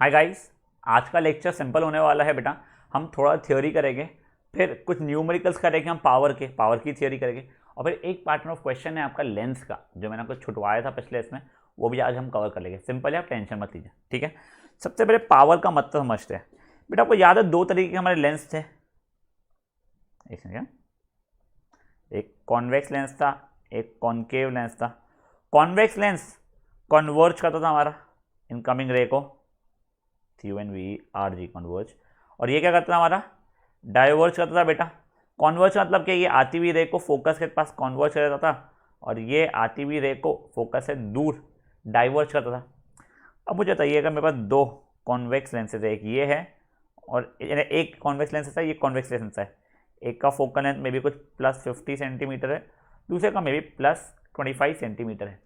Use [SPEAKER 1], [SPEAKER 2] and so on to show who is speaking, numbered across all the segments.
[SPEAKER 1] Hi guys, आज का lecture simple होने वाला है बेटा। हम थोड़ा थ्योरी करेंगे, फिर कुछ न्यूमेरिकल्स करेंगे, हम पावर की थ्योरी करेंगे, और फिर एक पैटर्न ऑफ क्वेश्चन है आपका लेंस का, जो मैंने आपको छुटवाया था पिछले इसमें, वो भी आज हम कवर कर लेंगे। सिंपल है, आप टेंशन मत लीजिए, ठीक है। सबसे पहले पावर का मतलब समझते हैं। बेटा आपको याद है दो तरीके के हमारे लेंस थे, एक कॉन्वेक्स लेंस था, एक कॉन्केव लेंस था। कॉन्वेक्स लेंस कन्वर्ज करता था हमारा इनकमिंग रे को, CUNVERG कन्वर्ज, और ये क्या करता था हमारा, डाइवर्ज करता था बेटा। कन्वर्ज का मतलब क्या, ये आती हुई रे को फोकस के पास कन्वर्ज कर देता था, और ये आती हुई रे को फोकस से दूर डाइवर्ज करता था। अब मुझे बताइएगा, मेरे पास दो कॉन्वेक्स लेंसेज है, एक ये है और एक कॉन्वेक्स लेंस है, ये कॉन्वेक्स लेंस है। एक का फोकल लेंथ में भी कुछ +50 सेंटीमीटर है, दूसरे का में भी +25 सेंटीमीटर है।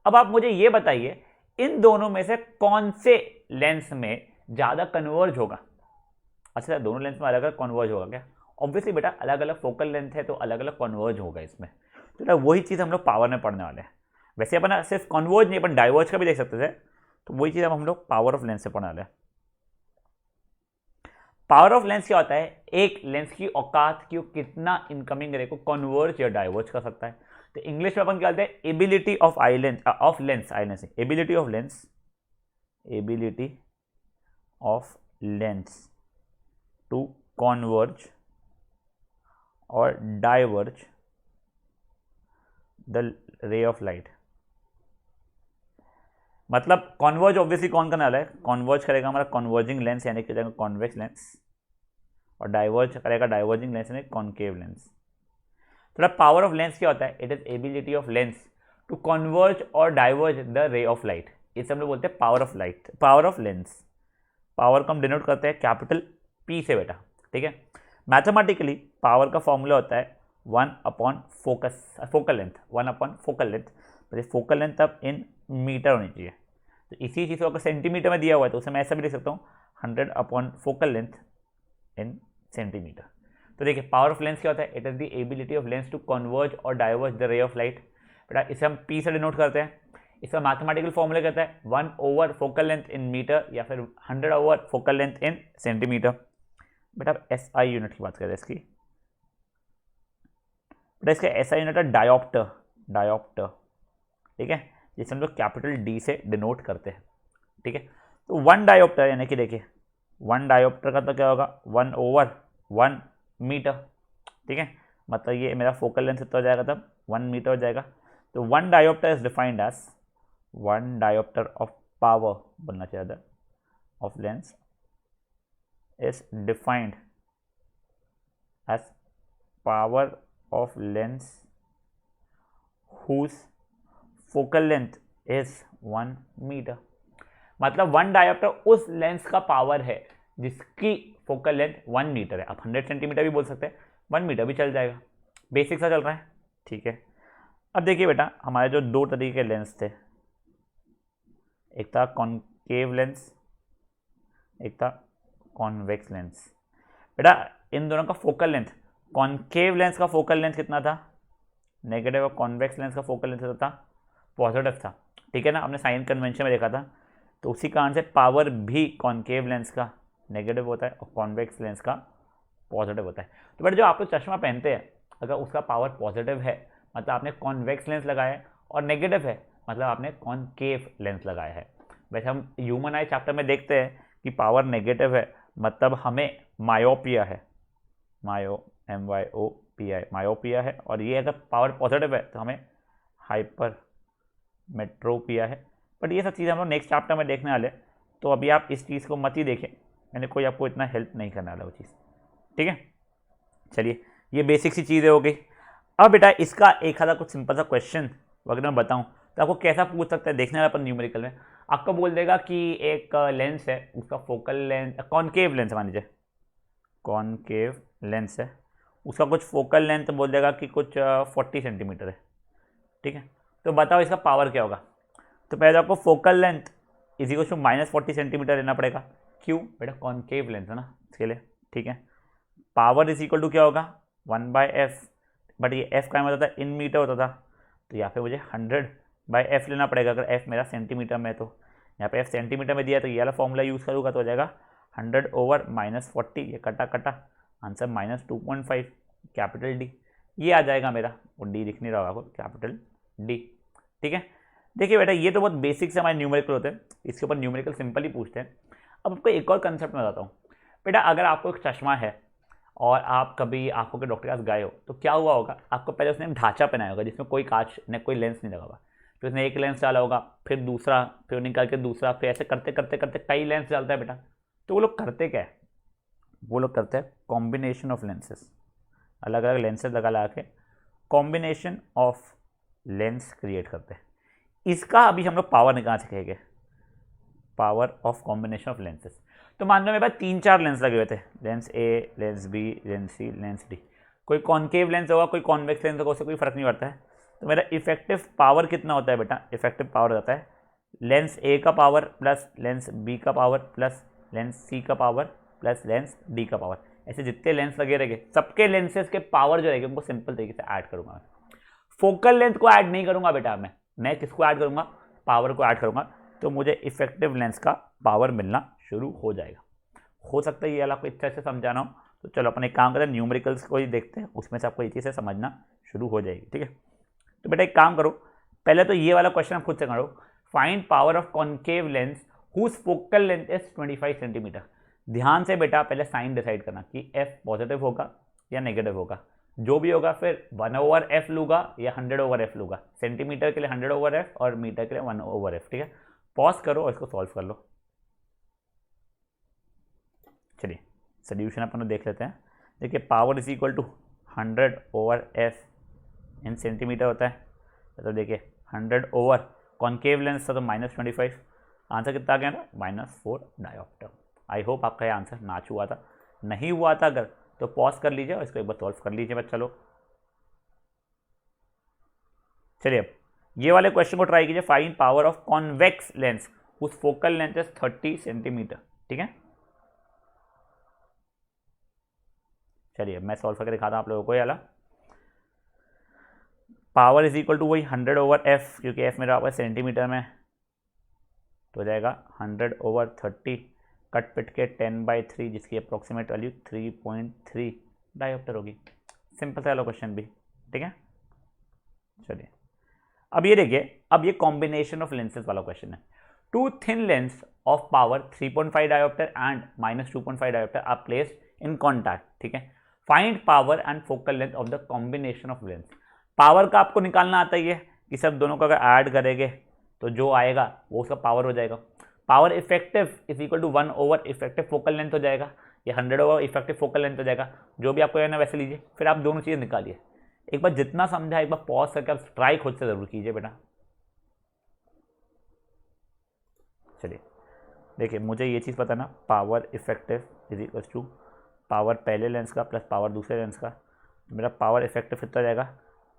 [SPEAKER 1] अब आप मुझे ये बताइए, इन दोनों में से कौन से लेंस में ज़्यादा कन्वर्ज होगा। अच्छा, दोनों लेंस में अलग अलग कन्वर्ज होगा क्या? ऑब्वियसली बेटा, अलग अलग फोकल लेंथ है तो अलग अलग कन्वर्ज होगा इसमें। तो बेटा वही चीज़ हम लोग पावर में पढ़ने वाले हैं। वैसे अपन सिर्फ कन्वर्ज नहीं, अपन डाइवर्ज का भी देख सकते थे, तो वही चीज़ अब हम लोग पावर ऑफ लेंस से पढ़ने वाले हैं। पावर ऑफ लेंस क्या होता है? एक लेंस की औकात की कितना इनकमिंग रे को कन्वर्ज या डाइवर्ज कर सकता है। तो इंग्लिश में अपन क्या बोलते हैं, ability of lens to converge और diverge the ray of light. मतलब कॉन्वर्ज ऑब्वियसली कौन करने वाला है, कॉन्वर्ज करेगा हमारा कॉन्वर्जिंग लेंस यानी कि कॉन्वेक्स लेंस, और डाइवर्ज करेगा डाइवर्जिंग लेंस यानी कॉन्केव लेंस। थोड़ा पावर ऑफ लेंस क्या होता है? It is ability of lens to converge और diverge the ray of light. इसे हम लोग बोलते हैं power of light, power of lens. Power को हम डिनोट करते हैं कैपिटल P से बेटा, ठीक है। मैथमेटिकली पावर का फॉर्मूला होता है 1/फोकल लेंथ, 1/फोकल लेंथ। फोकल लेंथ अब इन मीटर होनी चाहिए, तो इसी चीज़ को अगर सेंटीमीटर में दिया हुआ है तो उसे मैं ऐसा भी लिख सकता हूँ, 100/फोकल लेंथ इन सेंटीमीटर। तो देखिए पावर ऑफ लेंस क्या होता है? It is the ability of lens to converge और diverge the ray of light. बेटा इसे हम P से डिनोट करते हैं। इसका मैथमेटिकल फॉर्मूला कहता है 1/फोकल लेंथ इन मीटर या फिर 100/फोकल लेंथ इन सेंटीमीटर। बेटा SI यूनिट की बात करें इसकी, बेटा इसका SI यूनिट है डायोप्टर, ठीक है, जिसे हम लोग कैपिटल D से डिनोट करते हैं, ठीक है। तो 1 डायोप्टर यानी कि देखिए 1 डायोप्टर का तो क्या होगा, 1/1 मीटर, ठीक है। मतलब ये मेरा फोकल लेंथ कितना हो जाएगा, तब 1 मीटर हो जाएगा। तो 1 dioptre is defined as 1 dioptre of power बनना चाहिए of lens is defined as power of lens whose focal length is 1 metre. मतलब 1 डायोप्टर उस लेंस का पावर है जिसकी फोकल लेंथ 1 मीटर है। आप 100 सेंटीमीटर भी बोल सकते हैं, 1 मीटर भी चल जाएगा, बेसिक सा चल रहा है, ठीक है। अब देखिए बेटा, हमारे जो दो तरीके के लेंस थे, एक था कॉन्केव लेंस, एक था कॉन्वेक्स लेंस। बेटा इन दोनों का फोकल लेंथ, कॉन्केव लेंस का फोकल लेंथ कितना था, नेगेटिव, और कॉन्वेक्स लेंस का फोकल लेंथ था पॉजिटिव था, ठीक है ना। आपने साइन कन्वेंशन में देखा था। तो उसी कारण से पावर भी कॉन्केव लेंस का नेगेटिव होता है और कॉन्वेक्स लेंस का पॉजिटिव होता है। तो बेटा जो आप लोग चश्मा पहनते हैं, अगर उसका पावर पॉजिटिव है मतलब आपने कॉन्वेक्स लेंस लगाया है, और नेगेटिव है मतलब आपने कॉन्केव लेंस लगाया है। वैसे हम ह्यूमन आई चैप्टर में देखते हैं कि पावर नेगेटिव है मतलब हमें मायोपिया है, मायोपिया है, और ये अगर पावर पॉजिटिव है तो हमें हाइपरमेट्रोपिया है। बट ये सब चीज़ें हम लोग नेक्स्ट चैप्टर में देखने वाले, तो अभी आप इस चीज़ को मत ही देखें, यानी कोई आपको इतना हेल्प नहीं करने वाला वो चीज़, ठीक है। चलिए ये बेसिक सी चीज़ें हो गई। अब बेटा इसका एक आधा कुछ सिंपल सा क्वेश्चन वगैरह मैं बताऊँ तो आपको कैसा पूछ सकता है, देखने वाला अपन न्यूमेरिकल में आपको बोल देगा कि एक लेंस है, उसका फोकल लेंथ, कॉन्केव लेंस मान लीजिए, कॉन्केव लेंस है, उसका कुछ फोकल लेंथ बोल देगा कि कुछ 40 सेंटीमीटर है, ठीक है। तो बताओ इसका पावर क्या होगा। तो पहले आपको focal length is equal to -40 centimetre लेना पड़ेगा। क्यों? बेटा कॉन्केव लेंस है ना इसके लिए, ठीक है। पावर इज इक्वल टू क्या होगा, 1/f, बट ये f का मतलब था इन मीटर होता था, तो यहाँ पे मुझे 100/f लेना पड़ेगा अगर f मेरा सेंटीमीटर में, तो यहाँ पे f सेंटीमीटर में दिया तो ये वाला फॉर्मूला यूज़ करूँगा तो हो जाएगा 100/-40, ये कटा कटा, आंसर -2.5 कैपिटल डी, ये आ जाएगा मेरा, वो डी दिख नहीं रहा होगा, कैपिटल डी। ठीक है, देखिए बेटा ये तो बहुत बेसिक से हमारे न्यूमेरिकल होते हैं, इसके ऊपर न्यूमेरिकल सिंपल ही पूछते हैं। अब आपको एक और कंसेप्ट में बताता हूँ बेटा, अगर आपको एक चश्मा है और आप कभी आंखों के डॉक्टर के पास गए हो तो क्या हुआ होगा, आपको पहले उसने ढांचा पहनाया होगा जिसमें कोई कांच ने कोई लेंस नहीं लगा होगा, फिर उसने एक लेंस डाला होगा, फिर दूसरा, फिर निकाल के दूसरा, फिर ऐसे करते करते करते कई लेंस डालता है बेटा। तो वो लोग करते क्या है, वो लोग करते हैं कॉम्बिनेशन ऑफ लेंसेज, अलग अलग लेंसेज लगा के कॉम्बिनेशन ऑफ लेंस क्रिएट करते हैं। इसका अभी हम लोग पावर निकाल सकेंगे, power of combination of lenses. तो मान लो मेरे पास 3-4 लेंस लगे हुए थे, lens A, lens B, lens C, lens D, कोई कॉन्केव लेंस होगा, कोई कॉन्वेक्स लेंस होगा, उससे कोई फर्क नहीं पड़ता है। तो मेरा इफेक्टिव पावर कितना होता है बेटा, इफेक्टिव पावर होता है लेंस ए का पावर प्लस लेंस बी का पावर प्लस लेंस सी का पावर प्लस लेंस डी का पावर। ऐसे जितने लेंस लगे रहेंगे सबके लेंसेज के पावर जो रहेंगे उनको सिंपल तरीके से ऐड करूंगा मैं। फोकल लेंथ को ऐड नहीं करूंगा बेटा, मैं किसको ऐड करूंगा, पावर को ऐड करूंगा, तो मुझे इफेक्टिव लेंस का पावर मिलना शुरू हो जाएगा। हो सकता है ये वाला आपको इच्छा से समझाना हो, तो चलो अपन एक काम करते हैं, न्यूमेरिकल्स को ही देखते हैं, उसमें से आपको ये चीज़ें समझना शुरू हो जाएगी। ठीक है, तो बेटा एक काम करो, पहले तो ये वाला क्वेश्चन आप खुद से करो, find power of concave lens whose focal length is 25 centimetre. ध्यान से बेटा पहले साइन डिसाइड करना कि f पॉजिटिव होगा या नेगेटिव होगा, जो भी होगा फिर 1/f लूँगा या 100/f लूँगा। सेंटीमीटर के लिए 100/f और मीटर के लिए 1/f। ठीक है, पॉज करो और इसको सॉल्व कर लो। चलिए सोल्यूशन अपन देख लेते हैं। देखिए power is equal to 100/f in centimetre होता है, तो देखिए 100 ओवर कॉन्केव लेंस था तो -25, आंसर कितना आ गया था, -4 डायोप्टर। आई होप आपका ये आंसर मैच हुआ था, नहीं हुआ था अगर तो पॉज कर लीजिए और इसको एक बार सॉल्व कर लीजिए बच्चा लोग। चलिए अब ये वाले क्वेश्चन को ट्राई कीजिए, find power of convex lens whose focal length is 30 centimetre. ठीक है, चलिए मैं सॉल्व करके दिखाता हूँ आप लोगों को। ये वाला पावर इज इक्वल टू वही 100/f, क्योंकि f मेरा आपका सेंटीमीटर में, तो हो जाएगा 100/30 कट पिट के 10/3, जिसकी अप्रोक्सीमेट वैल्यू 3.3 डायोप्टर होगी। सिंपल सा वाला क्वेश्चन भी। ठीक है, चलिए अब ये देखिए, अब ये कॉम्बिनेशन ऑफ लेंसेज वाला क्वेश्चन है। Two thin lens of power 3.5 dioptre and -2.5 dioptre are placed in contact. ठीक है, find power and focal length of the combination of lens. Power का आपको निकालना आता ही है कि सब दोनों को अगर ऐड करेंगे तो जो आएगा वो उसका पावर हो जाएगा। Power effective is equal to 1 effective focal length हो जाएगा, या 100 इफेक्टिव फोकल लेंथ हो जाएगा, जो भी आपको है ना वैसे लीजिए, फिर आप दोनों चीज़ें निकालिए। एक बार जितना समझा एक बार पॉज करके आप ट्राई खुद से जरूर कीजिए बेटा। चलिए देखिए, मुझे ये चीज़ पता ना, power effective is equal to power पहले लेंस का प्लस पावर दूसरे लेंस का, तो मेरा पावर इफेक्टिव कितना जाएगा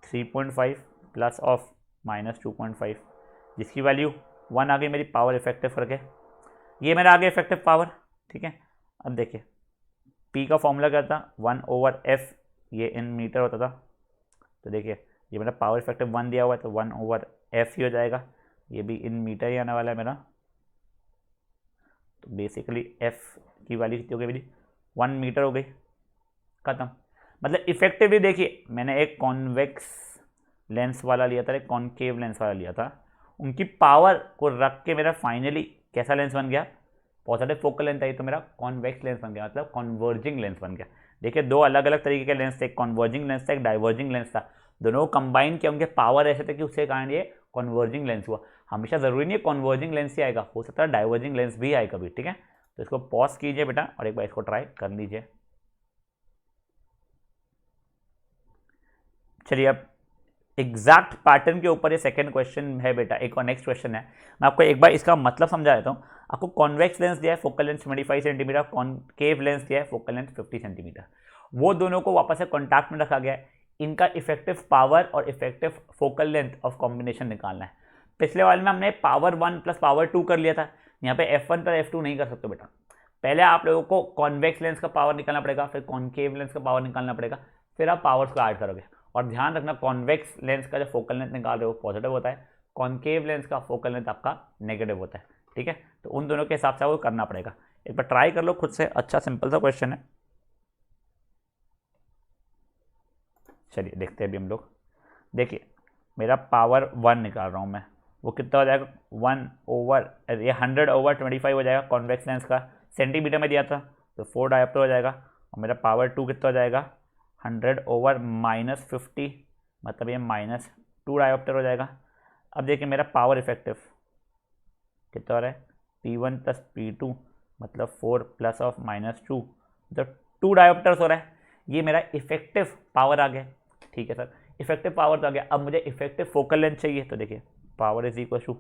[SPEAKER 1] 3.5 प्लस ऑफ -2.5, जिसकी वैल्यू 1 आ गई मेरी पावर इफेक्टिव करके, ये मेरा आ गया इफेक्टिव पावर। ठीक है, अब देखिए P का फॉर्मूला क्या था, 1/f, ये इन मीटर होता था, तो देखिए ये मेरा पावर इफेक्टिव 1 दिया हुआ है तो 1/f ही हो जाएगा, ये भी इन मीटर ही आने वाला है मेरा। तो बेसिकली f की वैल्यू कितनी हो गई मेरी, 1 मीटर हो गई, खत्म। मतलब इफेक्टिवली देखिए, मैंने एक कॉन्वेक्स लेंस वाला लिया था, एक कॉन्केव लेंस वाला लिया था, उनकी पावर को रख के मेरा फाइनली कैसा लेंस बन गया, पॉजिटिव फोकल लेंथ आई तो मेरा कॉन्वेक्स लेंस बन गया, मतलब कॉन्वर्जिंग लेंस बन गया। देखिए दो अलग अलग तरीके के लेंस थे, एक कॉन्वर्जिंग लेंस था, एक डाइवर्जिंग लेंस था, दोनों को कंबाइन किया, उनके पावर ऐसे थे कि उसके कारण ये कॉन्वर्जिंग लेंस हुआ। हमेशा जरूरी नहीं है कॉन्वर्जिंग लेंस ही आएगा, हो सकता है डाइवर्जिंग लेंस भी आए कभी। ठीक है, तो इसको पॉज कीजिए बेटा और एक बार इसको ट्राई कर लीजिए। चलिए अब एग्जैक्ट पैटर्न के ऊपर ये सेकंड क्वेश्चन है बेटा, एक और नेक्स्ट क्वेश्चन है, मैं आपको एक बार इसका मतलब समझा देता हूँ। आपको कॉन्वेक्स लेंस दिया है, focal length 25 centimetre, concave lens दिया है, फोकल लेंथ 50 सेंटीमीटर, वो दोनों को वापस से कॉन्टैक्ट में रखा गया है, इनका इफेक्टिव पावर और effective focal length of combination निकालना है। पिछले वाले में हमने पावर 1 प्लस पावर 2 कर लिया था, यहाँ पे f1 प्लस f2 नहीं कर सकते बेटा। पहले आप लोगों को कॉन्वेक्स लेंस का पावर निकालना पड़ेगा, फिर कॉन्केव लेंस का पावर निकालना पड़ेगा, फिर आप पावर्स को ऐड करोगे। और ध्यान रखना कॉन्वेक्स लेंस का जो फोकल लेंथ निकाल रहे हो पॉजिटिव होता है, कॉन्केव लेंस का फोकल लेंथ आपका नेगेटिव होता है। ठीक है, तो उन दोनों के हिसाब से वो करना पड़ेगा। एक बार ट्राई कर लो खुद से, अच्छा सिंपल सा क्वेश्चन है। चलिए देखते हैं अभी हम लोग। देखिए मेरा पावर 1 निकाल रहा हूँ मैं, वो कितना हो जाएगा 1 ओवर ये 100/25 हो जाएगा, कॉन्वेक्स लेंस का सेंटीमीटर में दिया था तो 4 डायोप्टर हो जाएगा। और मेरा पावर 2 कितना हो जाएगा 100/-50, मतलब ये -2 डायोप्टर हो जाएगा। अब देखिए मेरा पावर इफेक्टिव कितना हो रहा है P1 + P2 मतलब 4 + ऑफ -2 तो 2 डायोप्टर्स हो रहा है। ये मेरा इफेक्टिव पावर आ गया। ठीक है सर, इफेक्टिव पावर तो आ गया। अब मुझे इफेक्टिव फोकल लेंथ चाहिए, तो देखिए power is equal to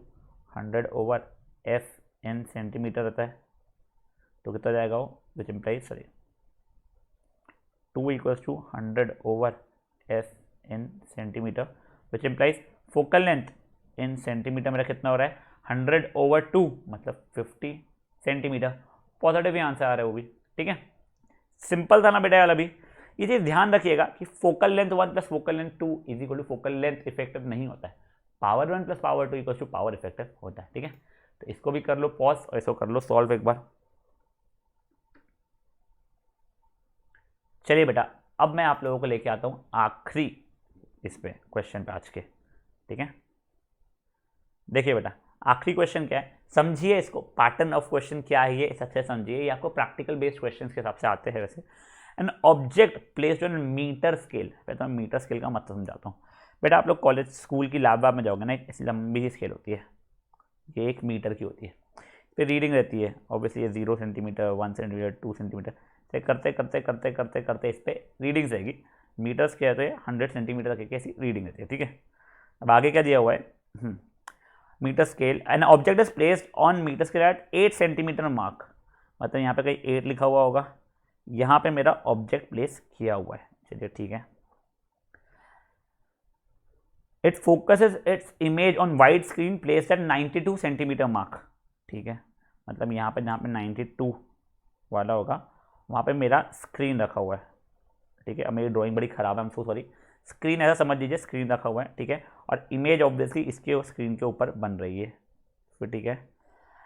[SPEAKER 1] 100/f in centimetre रहता है, तो कितना जाएगा वो, which implies sorry 2 = 100/f in centimetre, which implies focal length in centimetre मेरा कितना हो रहा है 100/2 मतलब 50 सेंटीमीटर। पॉजिटिव ही आंसर आ रहा है वो भी। ठीक है, सिंपल था ना बेटा वाला भी। ये चीज ध्यान रखिएगा कि focal length 1 + focal length 2 = focal length effective नहीं होता है, पावर 1 + पावर 2 = पावर इफेक्टिव होता है। ठीक है, तो इसको भी कर लो पॉज और इसको कर लो सॉल्व एक बार। चलिए बेटा, अब मैं आप लोगों को लेके आता हूं आखिरी इस पे क्वेश्चन पे आज के। ठीक है, देखिए बेटा आखिरी क्वेश्चन क्या है, समझिए इसको, पैटर्न ऑफ क्वेश्चन क्या है ये इस अच्छे समझिए। ये आपको प्रैक्टिकल बेस्ड क्वेश्चन के हिसाब से आते हैं वैसे। An object placed on metre scale, पहले तो मैं मीटर स्केल का मतलब समझाता हूँ। बेटा आप लोग कॉलेज स्कूल की लैब में जाओगे ना, एक ऐसी लंबी सी स्केल होती है, ये 1 मीटर की होती है, फिर रीडिंग रहती है ऑब्वियसली, ये 0 सेंटीमीटर 1 सेंटीमीटर 2 सेंटीमीटर से करते करते करते करते करते इस पर रीडिंग्स रहेगी। मीटर्स क्या होते हैं 100 सेंटीमीटर तक की ऐसी रीडिंग रहती है। ठीक है, अब आगे क्या दिया हुआ है, metre scale an object is placed on metre scale at 8 centimetre mark, मतलब यहाँ पे कहीं 8 लिखा हुआ होगा, यहाँ पे मेरा ऑब्जेक्ट प्लेस किया हुआ है। चलिए ठीक है, it focuses its image on wide screen placed at 92 centimetre mark. ठीक है, मतलब यहाँ पे जहाँ पे 92 वाला होगा वहाँ पे मेरा स्क्रीन रखा हुआ है। ठीक है, अब मेरी ड्राइंग बड़ी ख़राब है, हम सो सॉरी, स्क्रीन ऐसा समझ लीजिए, स्क्रीन रखा हुआ है। ठीक है, और इमेज ऑब्वियसली इसके स्क्रीन के ऊपर बन रही है फिर। ठीक है,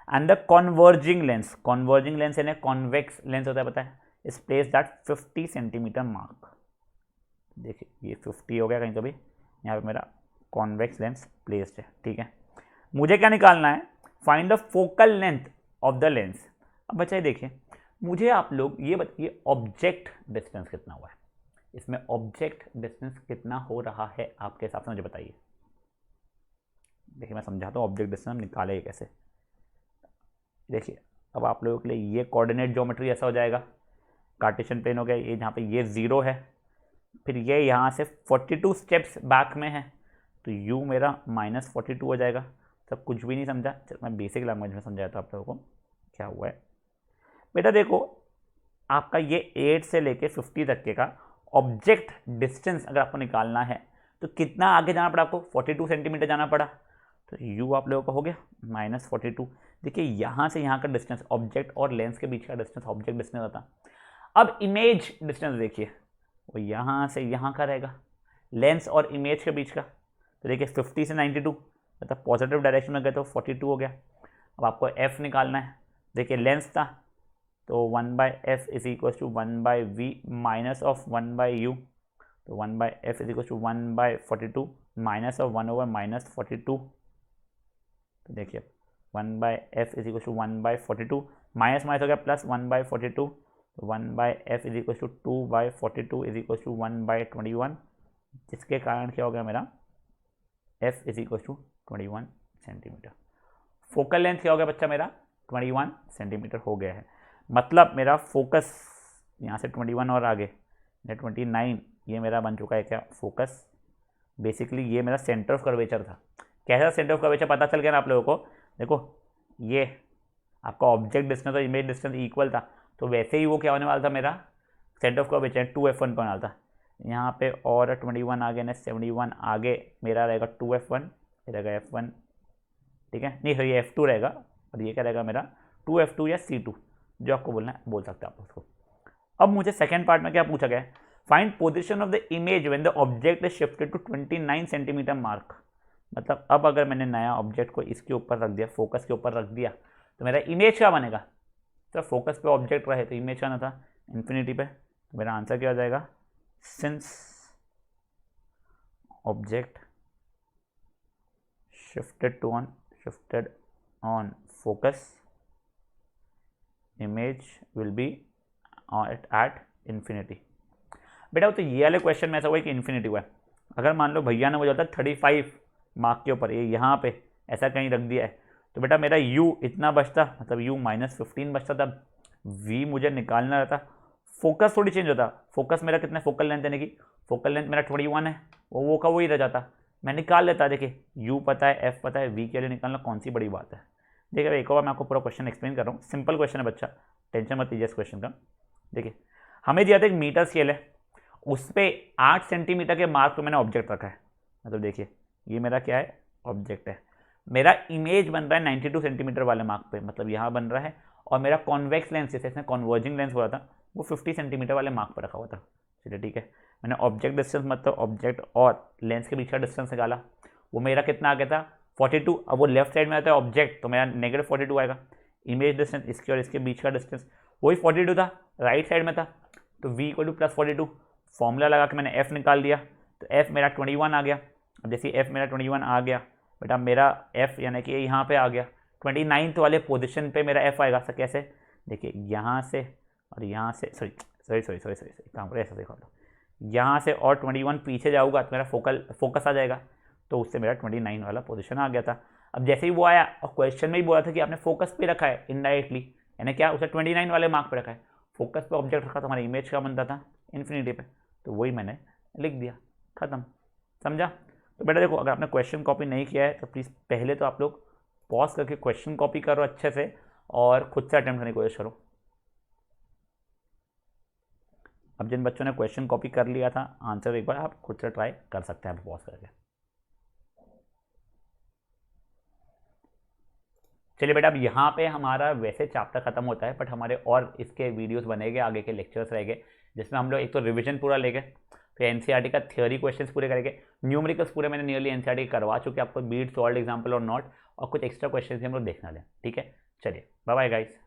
[SPEAKER 1] and the converging lens, converging lens यानी कॉन्वेक्स लेंस होता है पता है, इस प्लेस दैट 50 सेंटीमीटर मार्क। देखिए ये 50 हो गया कहीं तो भी, यहाँ पे मेरा कॉन्वेक्स लेंस प्लेस्ड है। ठीक है, मुझे क्या निकालना है, find the focal length of the lens. अब बच्चा देखिए, मुझे आप लोग ये बताइए ऑब्जेक्ट डिस्टेंस कितना हुआ है, इसमें ऑब्जेक्ट डिस्टेंस कितना हो रहा है आपके हिसाब से मुझे बताइए। देखिए मैं समझाता हूँ ऑब्जेक्ट डिस्टेंस हम निकालेंगे कैसे। देखिए अब आप लोगों के लिए ये कोऑर्डिनेट ज्योमेट्री ऐसा हो जाएगा, कार्टेशियन प्लेन हो गया, ये जहाँ पे ये 0 है, फिर ये यहाँ से 42 स्टेप्स बैक में है, तो u मेरा -42 हो जाएगा। सब कुछ भी नहीं समझा, चल मैं बेसिक लैंग्वेज में समझाया था आप लोगों को क्या हुआ है। बेटा देखो आपका ये 8 से लेके 50 तक के का ऑब्जेक्ट डिस्टेंस अगर आपको निकालना है तो कितना आगे जाना पड़ा आपको, 42 सेंटीमीटर जाना पड़ा, तो u आप लोगों का हो गया -42। देखिए यहाँ से यहाँ का डिस्टेंस ऑब्जेक्ट और लेंस के बीच का डिस्टेंस ऑब्जेक्ट डिस्टेंस होता। अब इमेज डिस्टेंस देखिए वो यहाँ से यहाँ का रहेगा, लेंस और इमेज के बीच का, तो देखिए 50 से 92 मतलब पॉजिटिव डायरेक्शन में गए तो 42 हो गया। अब आपको f निकालना है, देखिए लेंस था तो 1/f = 1/v minus of 1/u, तो 1/f = 1/42 माइनस ऑफ 1/-42, तो देखिए 1/f = 1/42 माइनस माइनस हो गया प्लस 1/42, तो 1/f = 2/42 = 1/21, जिसके कारण क्या हो गया मेरा f = 21 सेंटीमीटर। फोकल लेंथ क्या हो गया बच्चा मेरा 21 सेंटीमीटर हो गया है। मतलब मेरा फोकस यहाँ से 21 और आगे 29, ये मेरा बन चुका है क्या फोकस। बेसिकली ये मेरा सेंटर ऑफ कर्वेचर था। कैसा सेंटर ऑफ कर्वेचर पता चल गया ना आप लोगों को। देखो ये आपका ऑब्जेक्ट डिस्टेंस और इमेज डिस्टेंस इक्वल था, तो वैसे ही वो क्या होने वाला था मेरा सेंटर ऑफ कर्वेचर 2f1 होने वाला था। यहाँ पे और 21 आगे ना 71 आगे मेरा रहेगा 2f1, ये रहेगा f1, ठीक है, नहीं सर ये f2 रहेगा, और ये क्या रहेगा मेरा 2f2 या c2, जो आपको बोलना है बोल सकते हैं आप उसको। अब मुझे सेकेंड पार्ट में क्या पूछा गया है, find position of the image when the object is shifted to 29 centimetre mark. मतलब अब अगर मैंने नया ऑब्जेक्ट को इसके ऊपर रख दिया, फोकस के ऊपर रख दिया, तो मेरा इमेज क्या बनेगा, तो फोकस पे ऑब्जेक्ट रहे तो इमेज आना था इन्फिनिटी पे, तो मेरा आंसर क्या हो जाएगा, since object shifted on focus, image will be at infinity। बेटा तो ये वाले क्वेश्चन में ऐसा हुआ कि इन्फिनिटी हुआ है। अगर मान लो भैया ने मुझे होता 35 मार्क के ऊपर ये यहाँ पे ऐसा कहीं रख दिया है, तो बेटा मेरा u इतना बचता, मतलब u -15 बचता, तब v मुझे निकालना रहता। फोकस थोड़ी चेंज होता, फोकस मेरा कितना फोकल लेंथ यानी कि फोकल लेंथ मेरा 21 है, वो का वही रह जाता, मैं निकाल लेता। देखिए u पता है, f पता है, v के लिए निकालना कौन सी बड़ी बात है। देखिए एक और मैं आपको पूरा क्वेश्चन एक्सप्लेन कर रहा हूँ, सिंपल क्वेश्चन है बच्चा, टेंशन मत लीजिए इस क्वेश्चन का। देखिए हमें दिया था एक मीटर स्केल है, उस पर 8 सेंटीमीटर के मार्क पर मैंने ऑब्जेक्ट रखा है, मतलब देखिए ये मेरा क्या है, ऑब्जेक्ट है। मेरा इमेज बन रहा है 92 सेंटीमीटर वाले मार्क पे, मतलब यहाँ बन रहा है, और मेरा कॉन्वेक्स लेंस जैसे इसमें कॉन्वर्जिंग लेंस हो रहा था वो 50 सेंटीमीटर वाले मार्क पर रखा हुआ था। चलिए ठीक है, मैंने ऑब्जेक्ट डिस्टेंस मतलब ऑब्जेक्ट और लेंस के बीच का डिस्टेंस निकाला, वो मेरा कितना आ गया था 42। अब वो लेफ्ट साइड में आता है ऑब्जेक्ट, तो मेरा -42 आएगा। इमेज डिस्टेंस इसके और इसके बीच का डिस्टेंस वही 42 था, राइट साइड में था, तो v = +42। फॉर्मूला लगा के मैंने f निकाल दिया, तो f मेरा 21 आ गया। अब जैसे f मेरा 21 आ गया बेटा, मेरा f यानी कि यहाँ पे आ गया 29th वाले पोजीशन पे मेरा f आएगा। सर कैसे, देखिए यहाँ से और यहाँ से, सॉरी काम करो ऐसा देखा, यहाँ से और 21 पीछे जाऊँगा तो मेरा फोकस आ जाएगा, तो उससे मेरा 29 वाला पोजीशन आ गया था। अब जैसे ही वो आया और क्वेश्चन में ही बोला था कि आपने फोकस पे रखा है इनडायरेक्टली, यानी क्या उसे 29 वाले मार्क पे रखा है, फोकस पे ऑब्जेक्ट रखा तो हमारा इमेज का बनता था इन्फिनिटी पे, तो वही मैंने लिख दिया, खत्म। समझा। तो बेटा देखो, अगर आपने क्वेश्चन कॉपी नहीं किया है तो प्लीज़ पहले तो आप लोग पॉज करके क्वेश्चन कॉपी करो अच्छे से और खुद से अटेम्प्ट करने की कोशिश करो। अब जिन बच्चों ने क्वेश्चन कॉपी कर लिया था, आंसर एक बार आप खुद से ट्राई कर सकते हैं पॉज करके। चलिए बेटा, अब यहाँ पे हमारा वैसे चैप्टर खत्म होता है, बट हमारे और इसके वीडियोस बनेंगे, आगे के लेक्चर्स रहेंगे, जिसमें हम लोग एक तो रिवीजन पूरा लेंगे, फिर एनसीईआरटी का थ्योरी क्वेश्चंस पूरे करेंगे, न्यूमेरिकल्स पूरे मैंने नियरली एनसीईआरटी करवा चुके आपको, बीट सॉल्व एग्जाम्पल और नॉट, और कुछ एक्स्ट्रा क्वेश्चन हम लोग देखना लें। ठीक है, चलिए बाय बाय गाइस।